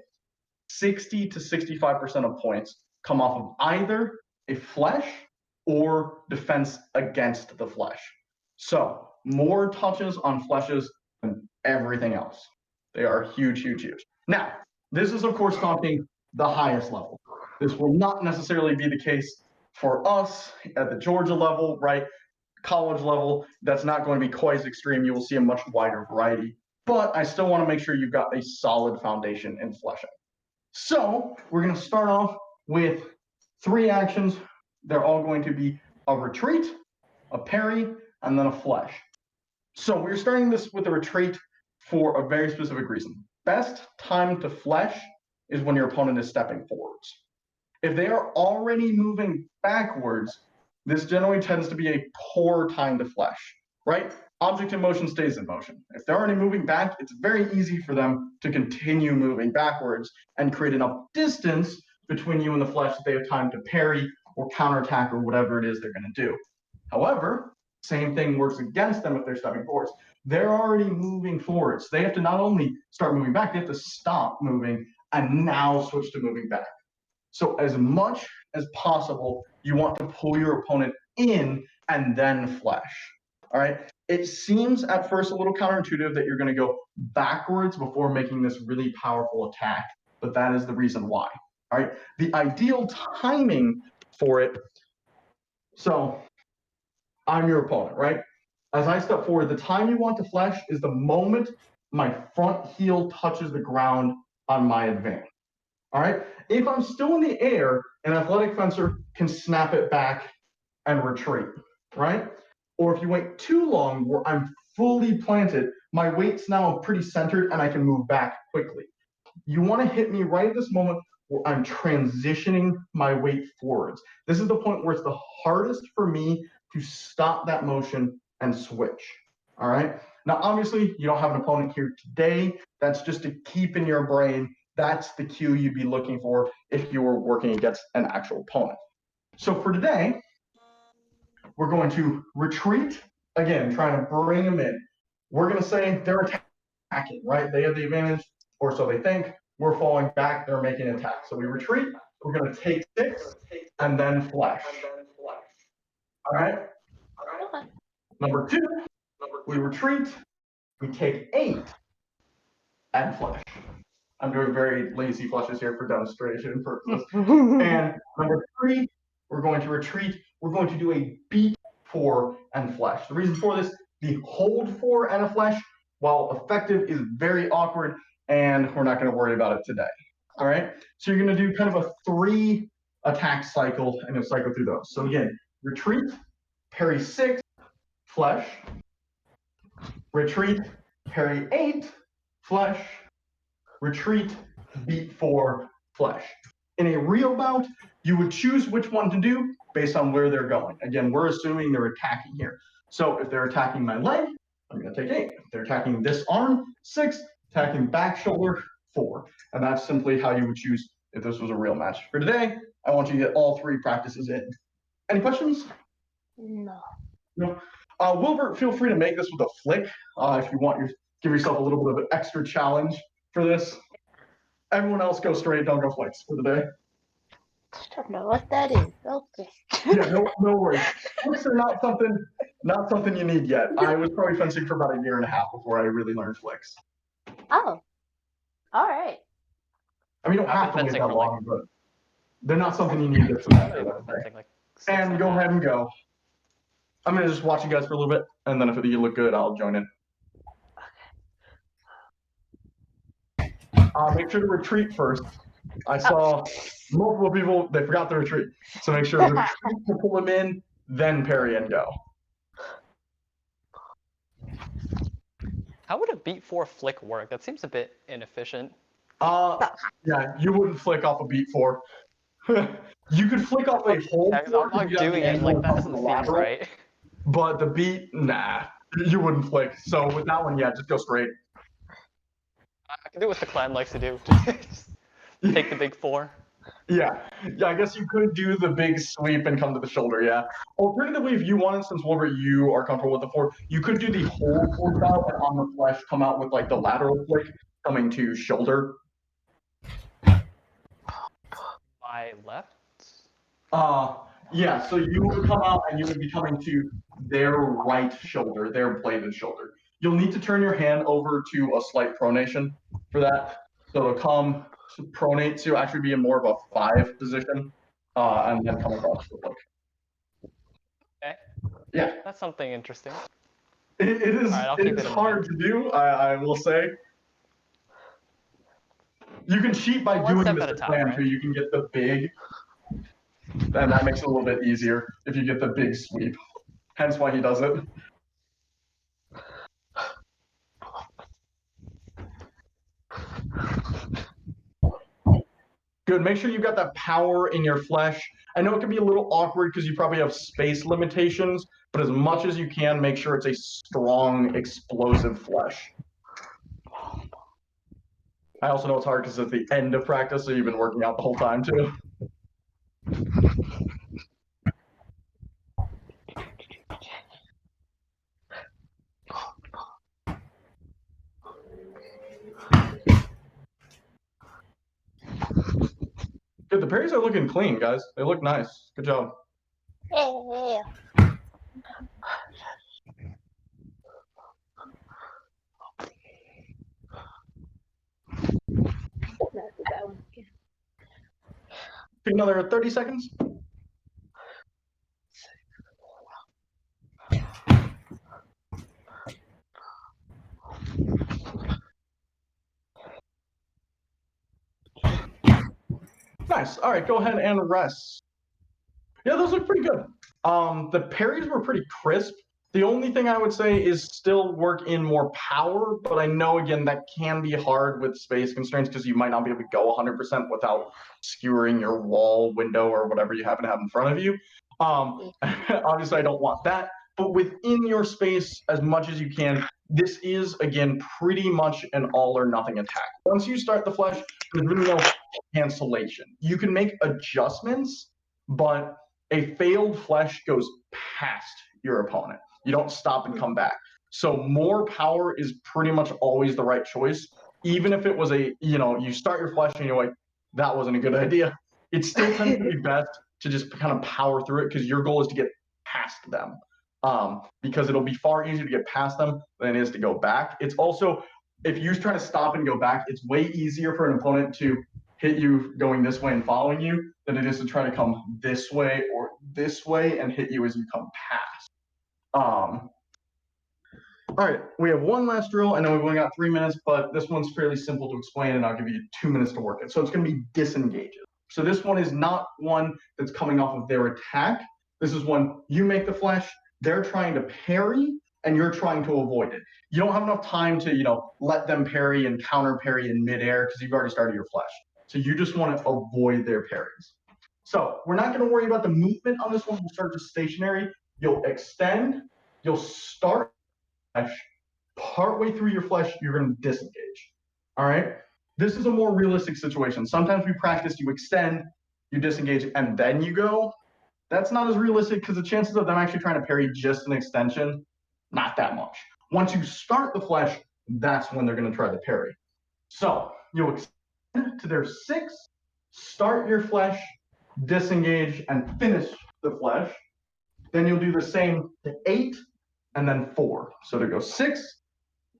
60 to 65% of points come off of either a flesh or defense against the flesh. So more touches on fleshes than everything else. They are huge, huge, huge. Now, this is of course talking the highest level. This will not necessarily be the case for us at the Georgia level, right? College level, that's not going to be quite as extreme. You will see a much wider variety, but I still want to make sure you've got a solid foundation in fleshing. So we're going to start off with 3 actions. They're all going to be a retreat, a parry, and then a flesh. So we're starting this with a retreat for a very specific reason. Best time to flesh is when your opponent is stepping forwards. If they are already moving backwards, this generally tends to be a poor time to flesh, right? Object in motion stays in motion. If they're already moving back, it's very easy for them to continue moving backwards and create enough distance between you and the flesh that they have time to parry or counterattack or whatever it is they're going to do. However, same thing works against them if they're stepping forwards. They're already moving forwards. They have to not only start moving back, they have to stop moving and now switch to moving back. So as much as possible, you want to pull your opponent in and then flesh. All right. It seems at first a little counterintuitive that you're going to go backwards before making this really powerful attack, but that is the reason why. All right. The ideal timing for it. So I'm your opponent, right? As I step forward, the time you want to flesh is the moment my front heel touches the ground on my advance. All right. If I'm still in the air, an athletic fencer can snap it back and retreat, right? Or if you wait too long where I'm fully planted, my weight's now pretty centered and I can move back quickly. You want to hit me right at this moment where I'm transitioning my weight forwards. This is the point where it's the hardest for me to stop that motion and switch. All right. Now, obviously, you don't have an opponent here today. That's just to keep in your brain. That's the cue you'd be looking for if you were working against an actual opponent. So for today, we're going to retreat, again, trying to bring them in. We're going to say they're attacking, right? They have the advantage, or so they think. We're falling back, they're making an attack. So we retreat, we're going to take 6, and then flesh. All right? Number 2, we retreat, we take 8, and flesh. I'm doing very lazy flushes here for demonstration purposes. And number 3, we're going to retreat. We're going to do a beat 4 and flesh. The reason for this, the hold 4 and a flesh, while effective, is very awkward, and we're not going to worry about it today. All right. So you're going to do kind of a 3 attack cycle, and you'll cycle through those. So again, retreat, parry 6, flesh, retreat, parry 8, flesh, retreat, beat 4, flesh. In a real bout, you would choose which one to do based on where they're going. Again, we're assuming they're attacking here. So if they're attacking my leg, I'm going to take 8. If they're attacking this arm, 6. Attacking back shoulder, 4. And that's simply how you would choose if this was a real match. For today, I want you to get all 3 practices in. Any questions? No. No. Wilbert, feel free to make this with a flick if you want. Give yourself a little bit of an extra challenge for this. Everyone else go straight, don't go flicks for the day. Don't know what that is. Okay. Yeah, no worries. Flicks are not something you need yet. I was probably fencing for about a year and a half before I really learned flicks. Oh. All right. I mean, you don't I've have been to wait fencing that for, like- long, but they're not something you need this I've semester. been let's say. fencing, like, 6 And go a ahead half. and go. I'm gonna just watch you guys for a little bit, and then if you look good, I'll join in. Make sure to retreat first. I saw multiple people, they forgot to retreat. So make sure to retreat to pull them in, then parry and go. How would a beat 4 flick work? That seems a bit inefficient. Yeah, you wouldn't flick off a beat 4. You could flick off a hold Yeah, 'cause 4 I'm if like you have doing the it, angle like, and that come doesn't from the seem lateral, right. but the beat, nah, you wouldn't flick. So with that one, yeah, just go straight. I can do what the clan likes to do. Just take the big 4. Yeah, I guess you could do the big sweep and come to the shoulder, yeah. Alternatively, if you wanted, since Wilbur, you are comfortable with the 4, you could do the whole 4 out and on the flesh come out with like the lateral flick coming to shoulder. My left? Yeah, so you would come out and you would be coming to their right shoulder, their bladed shoulder. You'll need to turn your hand over to a slight pronation for that. So it'll come to pronate to actually be in more of a 5 position, and then come across the hook. Okay. Yeah. That's something interesting. It is, Alright, I'll it keep is it in hard to do, I will say. You can cheat by One doing step this at a to time, plan right? too. You can get the big, and that makes it a little bit easier if you get the big sweep. Hence why he does it. Good. Make sure you've got that power in your flesh. I know it can be a little awkward because you probably have space limitations, but as much as you can, make sure it's a strong, explosive flesh. I also know it's hard because it's the end of practice, so you've been working out the whole time too. Good. The parries are looking clean, guys. They look nice. Good job. Yeah. Take another 30 seconds. Nice. All right, go ahead and rest. Yeah, those look pretty good. The parries were pretty crisp. The only thing I would say is still work in more power, but I know, again, that can be hard with space constraints because you might not be able to go 100% without skewering your wall, window, or whatever you happen to have in front of you. Obviously, I don't want that, but within your space, as much as you can, this is, again, pretty much an all or nothing attack. Once you start the flesh, there's really no cancellation. You can make adjustments, but a failed flesh goes past your opponent. You don't stop and come back. So more power is pretty much always the right choice. Even if it was you start your flesh and you're like, that wasn't a good idea. It still tends to be best to just kind of power through it because your goal is to get past them. Because it'll be far easier to get past them than it is to go back. It's also, if you try to stop and go back, it's way easier for an opponent to hit you going this way and following you than it is to try to come this way or this way and hit you as you come past. All right, we have one last drill. I know we've only got 3 minutes, but this one's fairly simple to explain, and I'll give you 2 minutes to work it. So it's going to be disengages. So this one is not one that's coming off of their attack. This is one you make the flesh, they're trying to parry, and you're trying to avoid it. You don't have enough time to, let them parry and counter parry in midair because you've already started your flesh. So you just want to avoid their parries. So we're not going to worry about the movement on this one. We'll start just stationary. You'll extend. You'll start flesh. Partway through your flesh, you're going to disengage. All right? This is a more realistic situation. Sometimes we practice, you extend, you disengage, and then you go. That's not as realistic because the chances of them actually trying to parry just an extension, not that much. Once you start the flesh, that's when they're going to try to parry. So you'll extend to their 6, start your flesh, disengage, and finish the flesh. Then you'll do the same to 8 and then 4. So to go 6,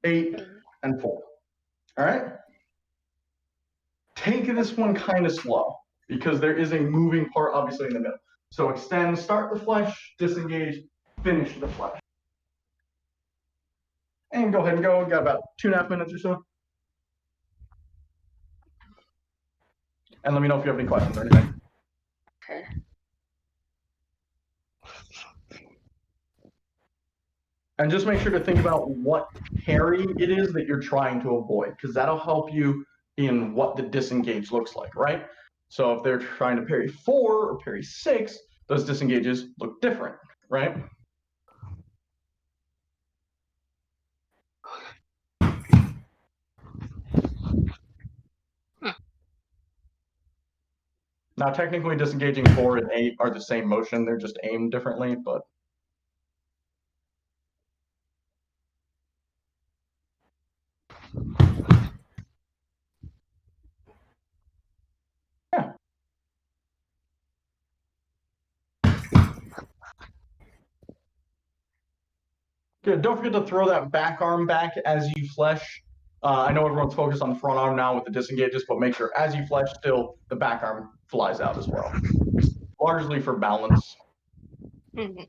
8, and 4. All right? Take this one kind of slow because there is a moving part obviously in the middle. So extend, start the flesh, disengage, finish the flesh. And go ahead and go. We've got about 2.5 minutes or so. And let me know if you have any questions or anything. Okay. And just make sure to think about what parry it is that you're trying to avoid, because that'll help you in what the disengage looks like, right? So if they're trying to parry 4 or parry 6, those disengages look different, right? Now, technically, disengaging 4 and 8 are the same motion. They're just aimed differently, but yeah. Good. Don't forget to throw that back arm back as you flesh. I know everyone's focused on the front arm now with the disengages, but make sure as you flesh, still the back arm flies out as well. Largely for balance. Mm-hmm.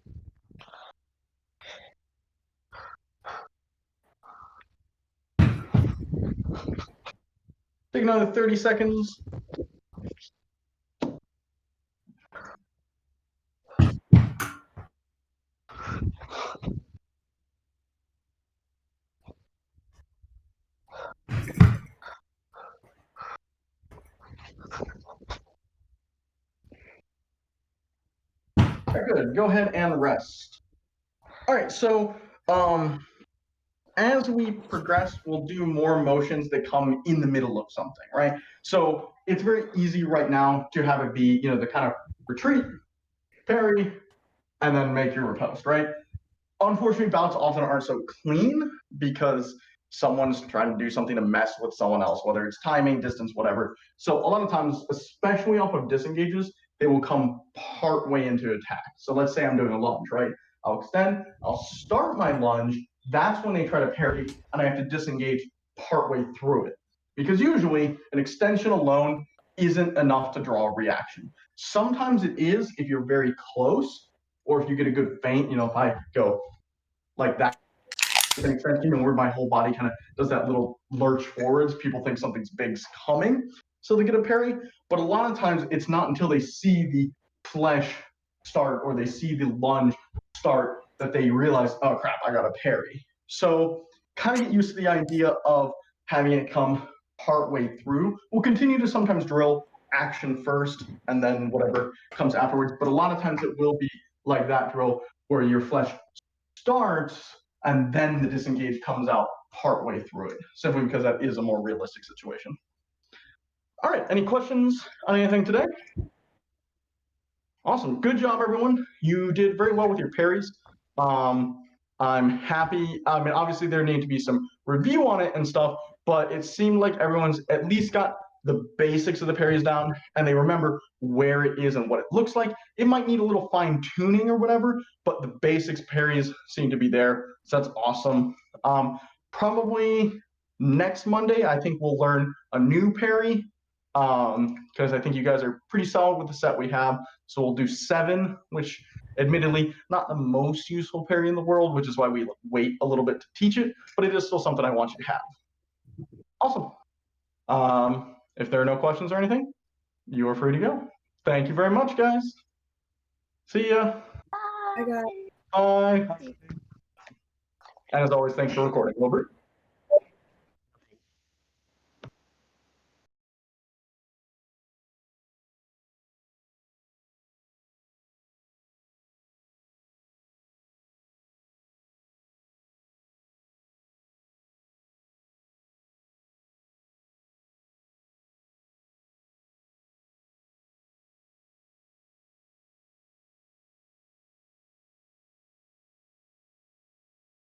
Take another 30 seconds. Good. Go ahead and rest. All right. So, as we progress, we'll do more motions that come in the middle of something, right? So it's very easy right now to have it be, the kind of retreat, parry, and then make your riposte, right? Unfortunately, bouts often aren't so clean because someone's trying to do something to mess with someone else, whether it's timing, distance, whatever. So a lot of times, especially off of disengages, they will come part way into attack. So let's say I'm doing a lunge, right? I'll extend, I'll start my lunge. That's when they try to parry, and I have to disengage part way through it. Because usually an extension alone isn't enough to draw a reaction. Sometimes it is if you're very close, or if you get a good feint, if I go like that, where my whole body kind of does that little lurch forwards, people think something's big's coming, so they get a parry. But a lot of times it's not until they see the flesh start or they see the lunge start that they realize, oh crap, I got a parry. So kind of get used to the idea of having it come partway through. We'll continue to sometimes drill action first and then whatever comes afterwards, but a lot of times it will be like that drill where your flesh starts and then the disengage comes out partway through it, simply because that is a more realistic situation. All right, any questions on anything today? Awesome, good job everyone. You did very well with your parries. I'm happy. I mean, obviously there need to be some review on it and stuff, but it seemed like everyone's at least got the basics of the parries down and they remember where it is and what it looks like. It might need a little fine tuning or whatever, but the basics parries seem to be there. So that's awesome. Probably next Monday, I think we'll learn a new parry because I think you guys are pretty solid with the set we have. So we'll do 7, which admittedly not the most useful parry in the world, which is why we wait a little bit to teach it, but it is still something I want you to have. Awesome. If there are no questions or anything, you are free to go. Thank you very much, guys. See ya. I got Bye. Bye. And as always, thanks for recording, Wilbert.